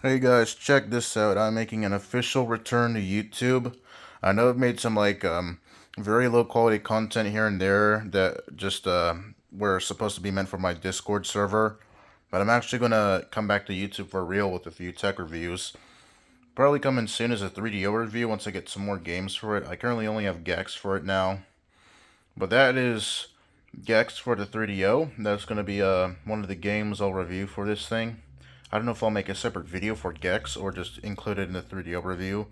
Hey guys, check this out. I'm making an official return to YouTube. I know I've made some very low quality content here and there that just were supposed to be meant for my Discord server, but I'm actually gonna come back to YouTube for real with a few tech reviews. Probably coming soon as a 3DO review once I get some more games for it. I currently only have Gex for it now, but that is Gex for the 3DO. That's gonna be one of the games I'll review for this thing. I don't know if I'll make a separate video for Gex or just include it in the 3DO review.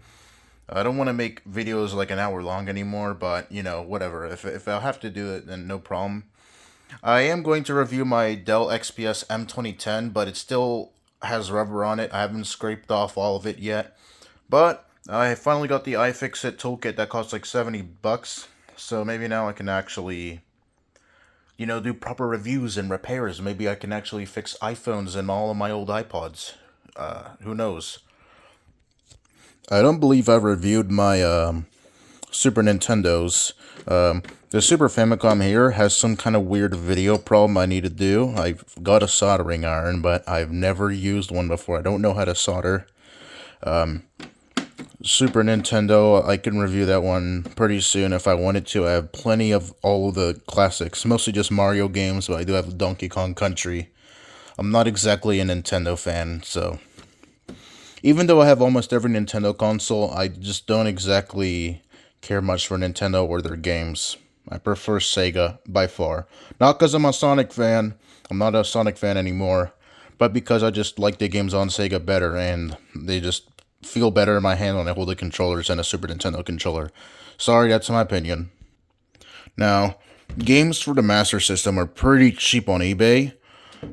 I don't want to make videos like an hour long anymore, but you know, whatever. If I have to do it, then no problem. I am going to review my Dell XPS M2010, but it still has rubber on it. I haven't scraped off all of it yet. But I finally got the iFixit toolkit that costs like 70 bucks. So maybe now I can actually do proper reviews and repairs. Maybe I can actually fix iPhones and all of my old iPods. Who knows? I don't believe I reviewed my Super Nintendos. The Super Famicom here has some kind of weird video problem I need to do. I've got a soldering iron, but I've never used one before. I don't know how to solder. Super Nintendo, I can review that one pretty soon if I wanted to. I have plenty of all of the classics, mostly just Mario games, but I do have Donkey Kong Country. I'm not exactly a Nintendo fan, so even though I have almost every Nintendo console, I just don't exactly care much for Nintendo or their games. I prefer Sega by far. Not because I'm a Sonic fan. I'm not a Sonic fan anymore, but because I just like the games on Sega better, and they just feel better in my hand when I hold the controllers than a Super Nintendo controller. Sorry, that's my opinion. Now, games for the Master System are pretty cheap on eBay,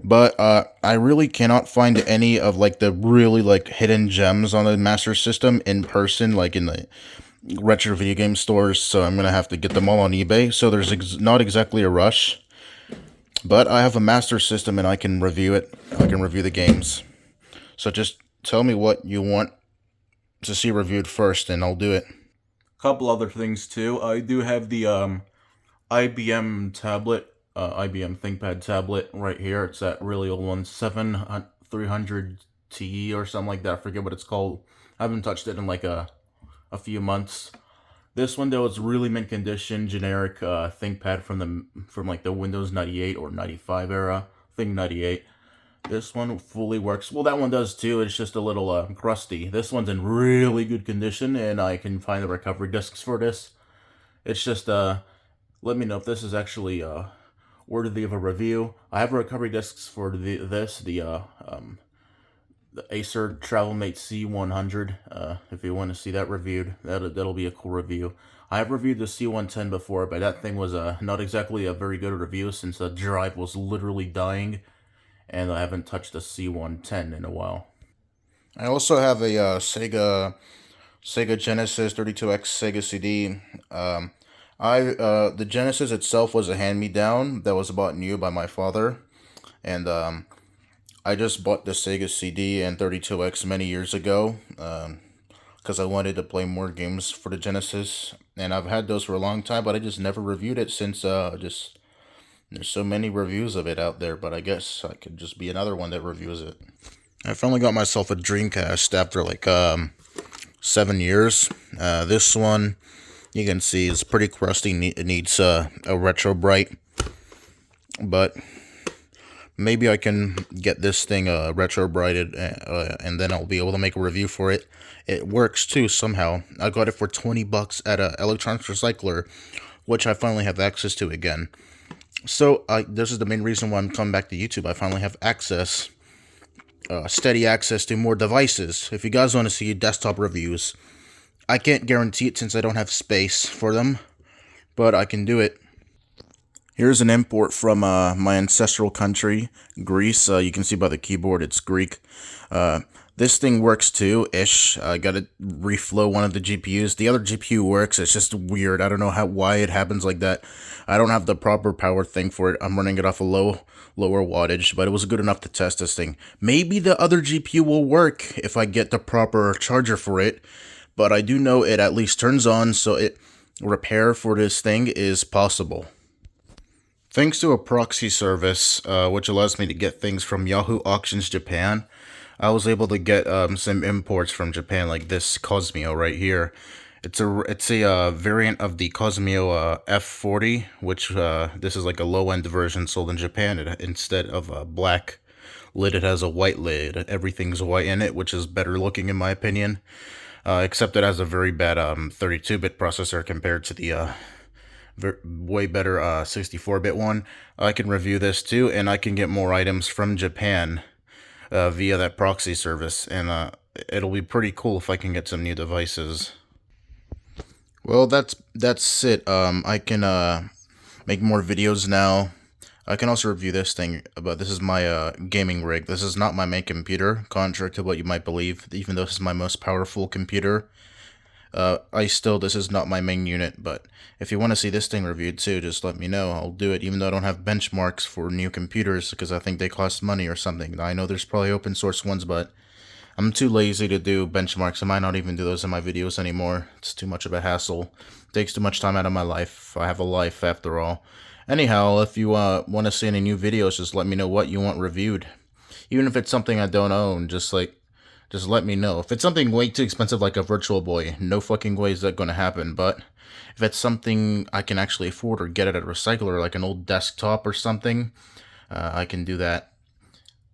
but I really cannot find any of the really hidden gems on the Master System in person, like in the retro video game stores. So I'm gonna have to get them all on eBay. So there's not exactly a rush, but I have a Master System and I can review it. I can review the games. So just tell me what you want to see reviewed first, and I'll do it. Couple other things too. I do have the IBM tablet, IBM ThinkPad tablet right here. It's that really old one, 7300T or something like that. I forget what it's called. I haven't touched it in like a few months. This one though is really mint condition, generic ThinkPad from the Windows 98 or 95 era. I think 98. This one fully works. Well, that one does too. It's just a little crusty. This one's in really good condition, and I can find the recovery discs for this. It's just, let me know if this is actually worthy of a review. I have recovery discs for the Acer TravelMate C100. If you want to see that reviewed, that'll be a cool review. I have reviewed the C110 before, but that thing was not exactly a very good review since the drive was literally dying. And I haven't touched the C110 in a while. I also have a Sega Genesis 32X Sega CD. The Genesis itself was a hand-me-down that was bought new by my father, and I just bought the Sega CD and 32X many years ago because I wanted to play more games for the Genesis, and I've had those for a long time, but I just never reviewed it since there's so many reviews of it out there, but I guess I could just be another one that reviews it. I finally got myself a Dreamcast after 7 years. This one, you can see, is pretty crusty. It needs a retro bright, but maybe I can get this thing retro brighted, and then I'll be able to make a review for it. It works too somehow. I got it for 20 bucks at a electronics recycler, which I finally have access to again. So this is the main reason why I'm coming back to YouTube. I finally have access, steady access to more devices. If you guys want to see desktop reviews, I can't guarantee it since I don't have space for them, but I can do it. Here's an import from my ancestral country, Greece. You can see by the keyboard it's Greek. This thing works too, ish. I gotta reflow one of the GPUs. The other GPU works, it's just weird. I don't know why it happens like that. I don't have the proper power thing for it. I'm running it off a lower wattage, but it was good enough to test this thing. Maybe the other GPU will work if I get the proper charger for it, but I do know it at least turns on, so repair for this thing is possible. Thanks to a proxy service, which allows me to get things from Yahoo Auctions Japan, I was able to get some imports from Japan, like this Cosmio right here. It's a variant of the Cosmio F40, which this is like a low end version sold in Japan. Instead of a black lid, it has a white lid. Everything's white in it, which is better looking in my opinion. Except it has a very bad 32-bit processor compared to the way better 64-bit one. I can review this too, and I can get more items from Japan via that proxy service, and it'll be pretty cool if I can get some new devices. Well, that's it. I can make more videos now. I can also review this thing, but this is my gaming rig. This is not my main computer, contrary to what you might believe. Even though this is my most powerful computer, this is not my main unit. But if you want to see this thing reviewed too, just let me know. I'll do it, even though I don't have benchmarks for new computers because I think they cost money or something. I know there's probably open source ones, but I'm too lazy to do benchmarks. I might not even do those in my videos anymore. It's too much of a hassle. It takes too much time out of my life. I have a life after all. Anyhow, if you want to see any new videos, just let me know what you want reviewed. Even if it's something I don't own, just let me know. If it's something way too expensive like a Virtual Boy, no fucking way is that going to happen. But if it's something I can actually afford or get at a recycler, like an old desktop or something, I can do that.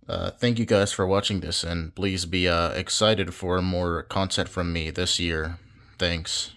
Thank you guys for watching this, and please be excited for more content from me this year. Thanks.